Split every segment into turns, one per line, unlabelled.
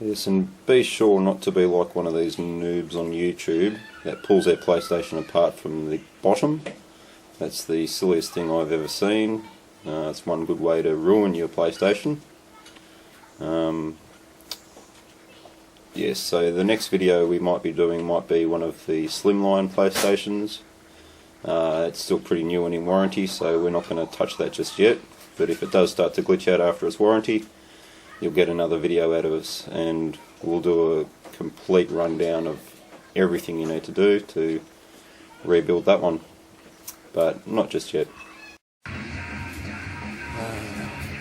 Yes, and be sure not to be like one of these noobs on YouTube that pulls their PlayStation apart from the bottom. That's the silliest thing I've ever seen. It's one good way to ruin your PlayStation. Yes, so the next video we might be doing might be one of the slimline PlayStations. It's still pretty new and in warranty, so we're not going to touch that just yet. But if it does start to glitch out after its warranty, you'll get another video out of us, and we'll do a complete rundown of everything you need to do to rebuild that one. But not just yet.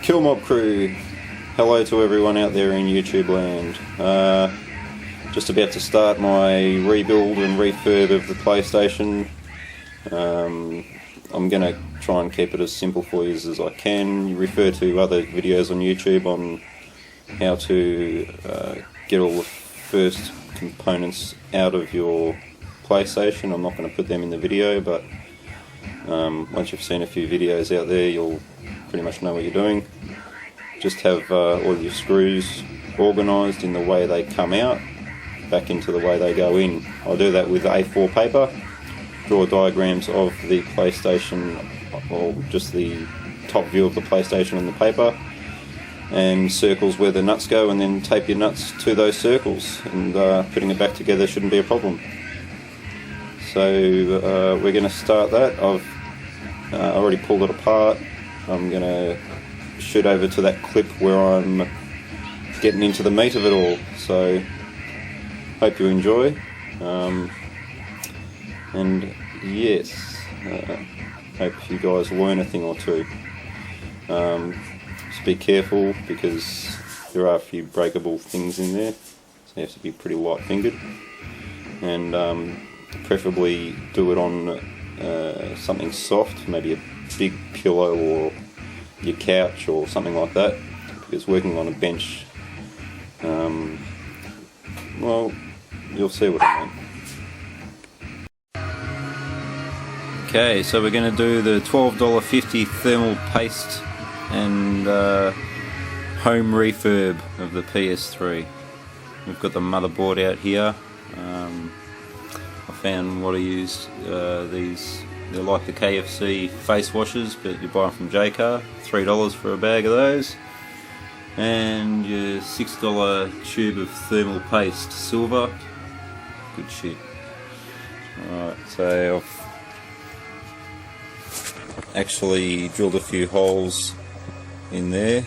Kill Mob Crew, hello to everyone out there in YouTube land. Just about to start my rebuild and refurb of the PlayStation. I'm going to try and keep it as simple for you as I can. You refer to other videos on YouTube on how to get all the first components out of your PlayStation. I'm not going to put them in the video, but once you've seen a few videos out there, you'll pretty much know what you're doing. Just have all your screws organised in the way they come out, back into the way they go in. I'll do that with A4 paper, draw diagrams of the PlayStation, or just the top view of the PlayStation on the paper, and circles where the nuts go, and then tape your nuts to those circles, and putting it back together shouldn't be a problem. So we're going to start that. I've already pulled it apart. I'm going to shoot over to that clip where I'm getting into the meat of it all. So hope you enjoy. And yes, hope you guys learn a thing or two. Just be careful, because there are a few breakable things in there, so you have to be pretty light fingered, and preferably do it on something soft, maybe a big pillow or your couch or something like that, because working on a bench, well, you'll see what I mean. Okay, so we're going to do the $12.50 thermal paste and home refurb of the PS3. We've got the motherboard out here. I found what I used, these, they're like the KFC face washers, but you buy them from Jaycar, $3 for a bag of those, and your $6 tube of thermal paste, silver, good shit. Alright, so I've actually drilled a few holes in there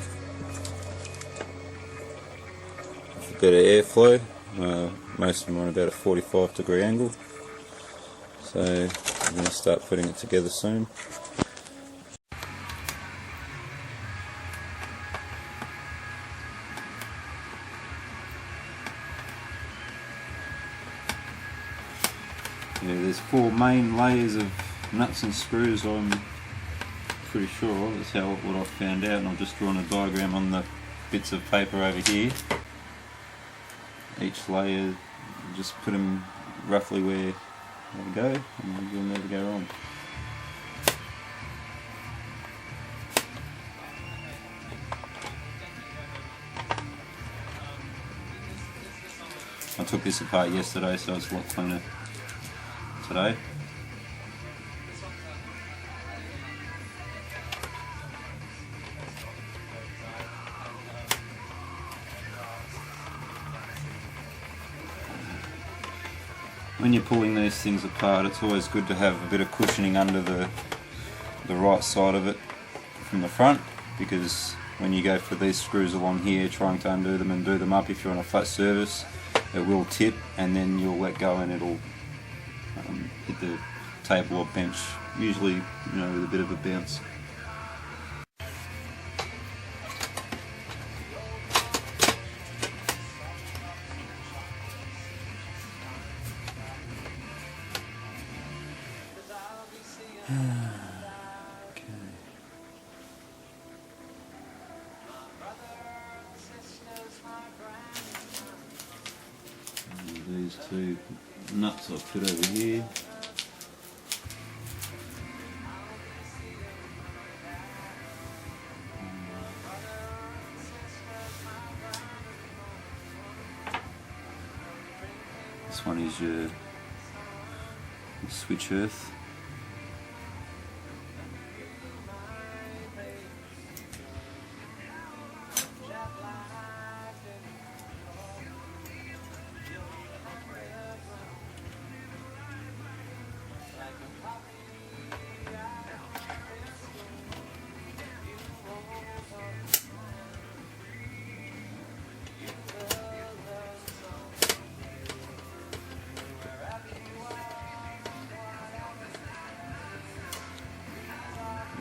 with a bit of airflow. Most of them are about a 45-degree angle, so I'm going to start putting it together soon. Yeah, there's 4 main layers of nuts and screws, I'm pretty sure. That's what I found out, and I've just drawn a diagram on the bits of paper over here. Each layer, just put them roughly where they go, and you'll never go wrong. I took this apart yesterday, so it's a lot cleaner today. When you're pulling these things apart, it's always good to have a bit of cushioning under the right side of it from the front, because when you go for these screws along here, trying to undo them and do them up, if you're on a flat surface, it will tip, and then you'll let go and it'll hit the table or bench, usually, you know, with a bit of a bounce. These 2 nuts I'll put over here. This one is your switch earth.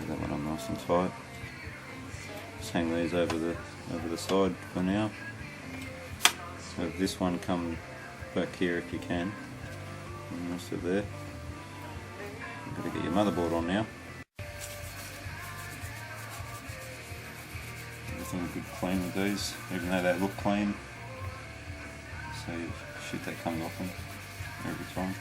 That one on nice and tight. Just hang these over the side for now. Have this one come back here if you can. And rest of there. You've got to get your motherboard on now. Everything good clean with these, even though they look clean. So shit that comes off them every time.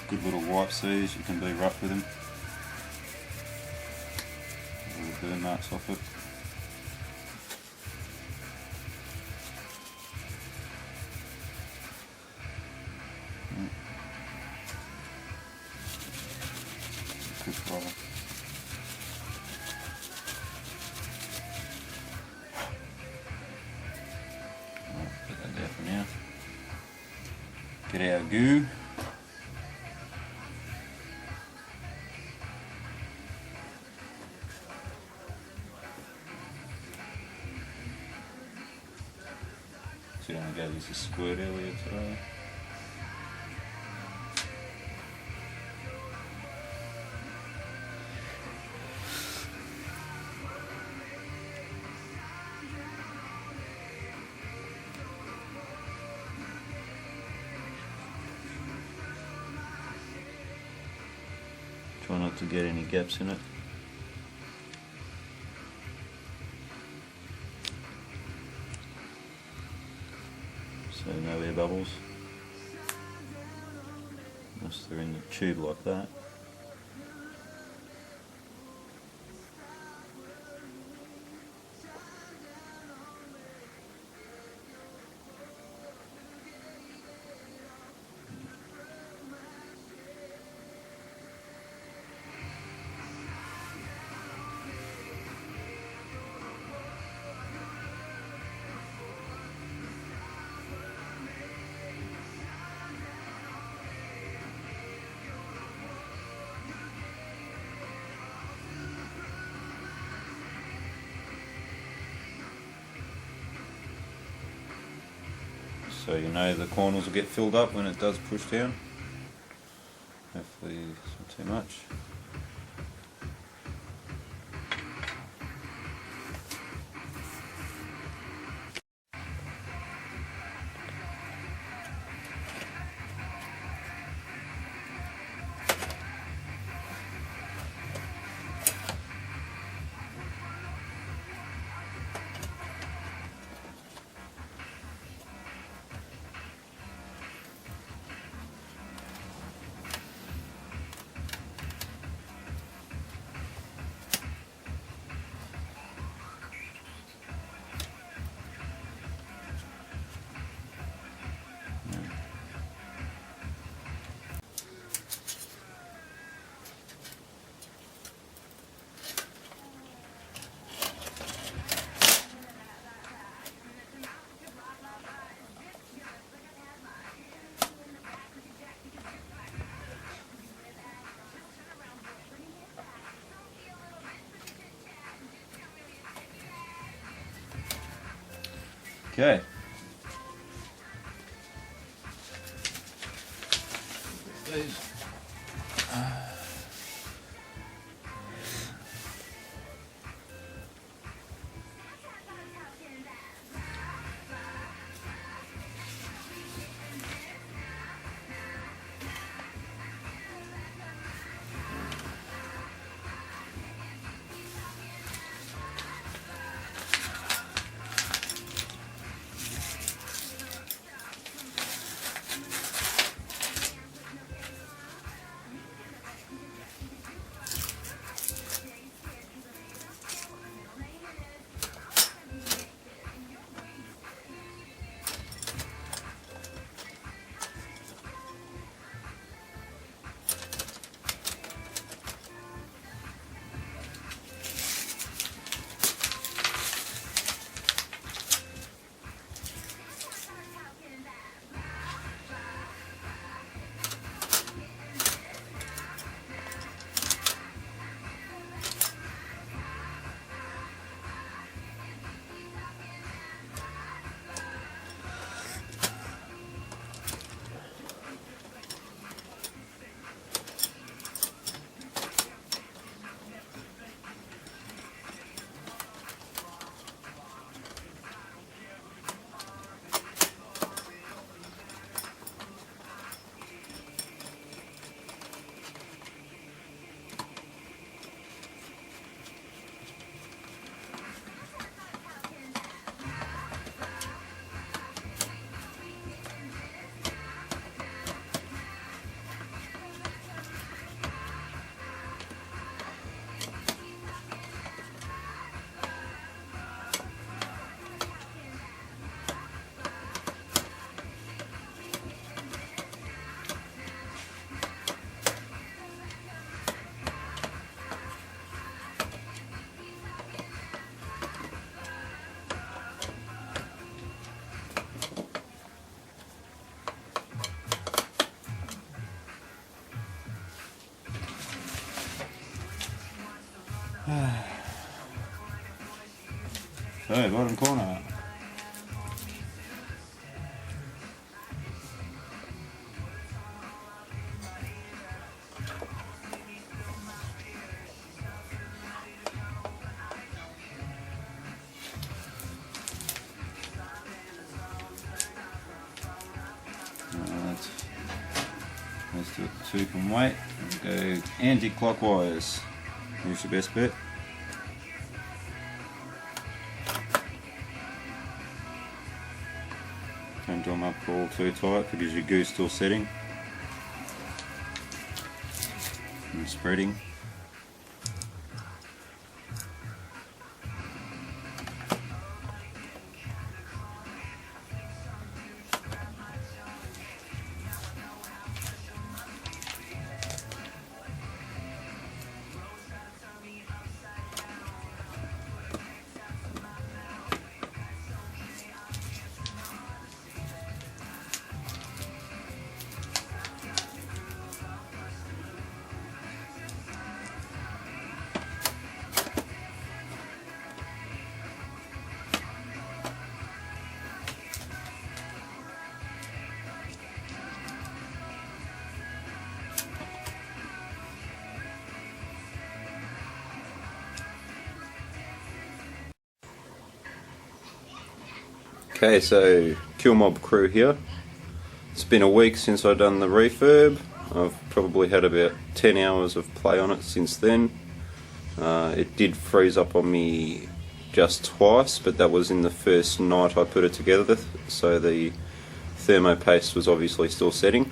Good little wipes these, you can be rough with them. All the burn marks off it. Good roller. Alright, put that there for now. Get our goo. So I'm going to use a squirt earlier today. Try not to get any gaps in it. So no air bubbles, unless they're in the tube like that. So you know the corners will get filled up when it does push down. Hopefully it's not too much. Okay. These. So, bottom corner. Let's do it 2 from weight and go anti-clockwise. Here's your best bet. Don't drum up all too tight because your goo's still setting and spreading. Okay, so Kill Mob Crew here. It's been a week since I've done the refurb. I've probably had about 10 hours of play on it since then. It did freeze up on me just twice, but that was in the first night I put it together, so the thermo paste was obviously still setting.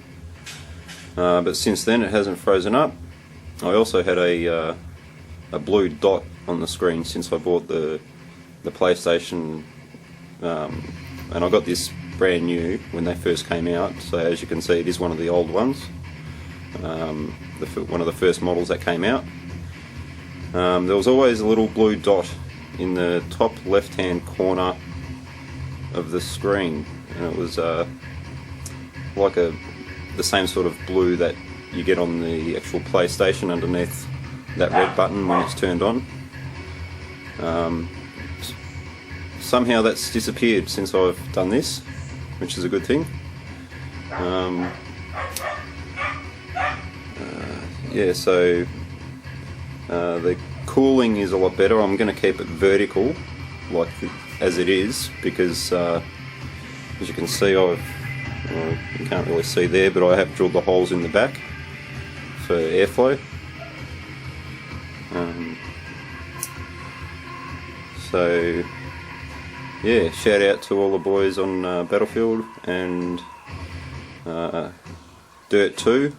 But since then it hasn't frozen up. I also had a blue dot on the screen since I bought the PlayStation, and I got this brand new when they first came out, so as you can see it is one of the old ones, one of the first models that came out. There was always a little blue dot in the top left hand corner of the screen, and it was like the same sort of blue that you get on the actual PlayStation underneath that red button when it's turned on. Somehow that's disappeared since I've done this, which is a good thing. Yeah, so the cooling is a lot better. I'm going to keep it vertical, like as it is, because as you can see, well, you can't really see there, but I have drilled the holes in the back for airflow. So yeah, shout out to all the boys on Battlefield and Dirt 2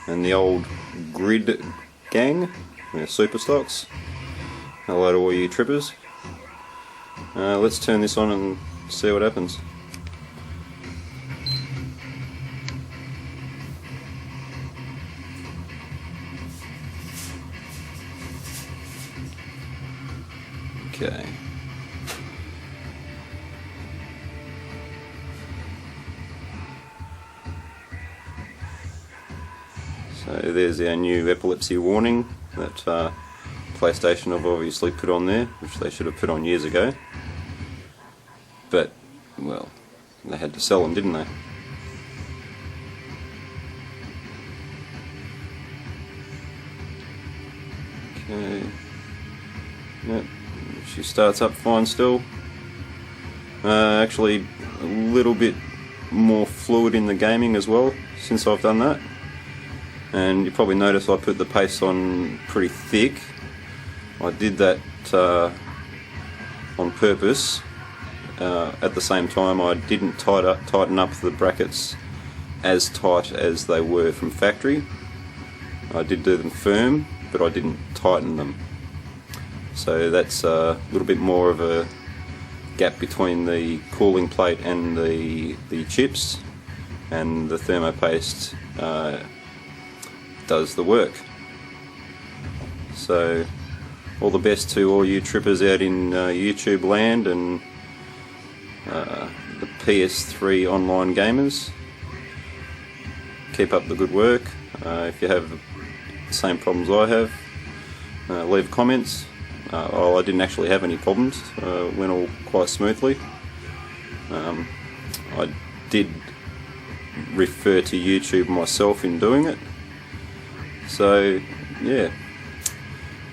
and the old Grid gang, Super Stocks. Hello to all you trippers. Let's turn this on and see what happens. Okay. So there's our new epilepsy warning that PlayStation have obviously put on there, which they should have put on years ago. But, well, they had to sell them, didn't they? Okay. Yep, she starts up fine still. Actually, a little bit more fluid in the gaming as well since I've done that. And you probably notice I put the paste on pretty thick. I did that on purpose. At the same time, I didn't tighten up the brackets as tight as they were from factory. I did do them firm, but I didn't tighten them. So that's a little bit more of a gap between the cooling plate and the chips, and the thermopaste does the work. So all the best to all you trippers out in YouTube land and the PS3 online gamers. Keep up the good work. If you have the same problems I have, leave comments, I didn't actually have any problems. Went all quite smoothly. I did refer to YouTube myself in doing it. So yeah,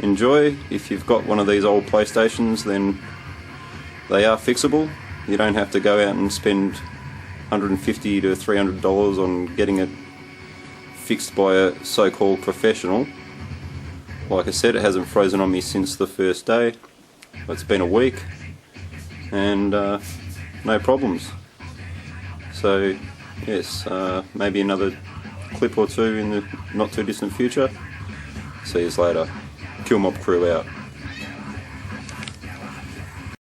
enjoy. If you've got one of these old PlayStations, then they are fixable. You don't have to go out and spend $150 to $300 on getting it fixed by a so-called professional. Like I said, it hasn't frozen on me since the first day. It's been a week and no problems. So yes, maybe another clip or two in the not too distant future. See you later. Kill Mob Crew out.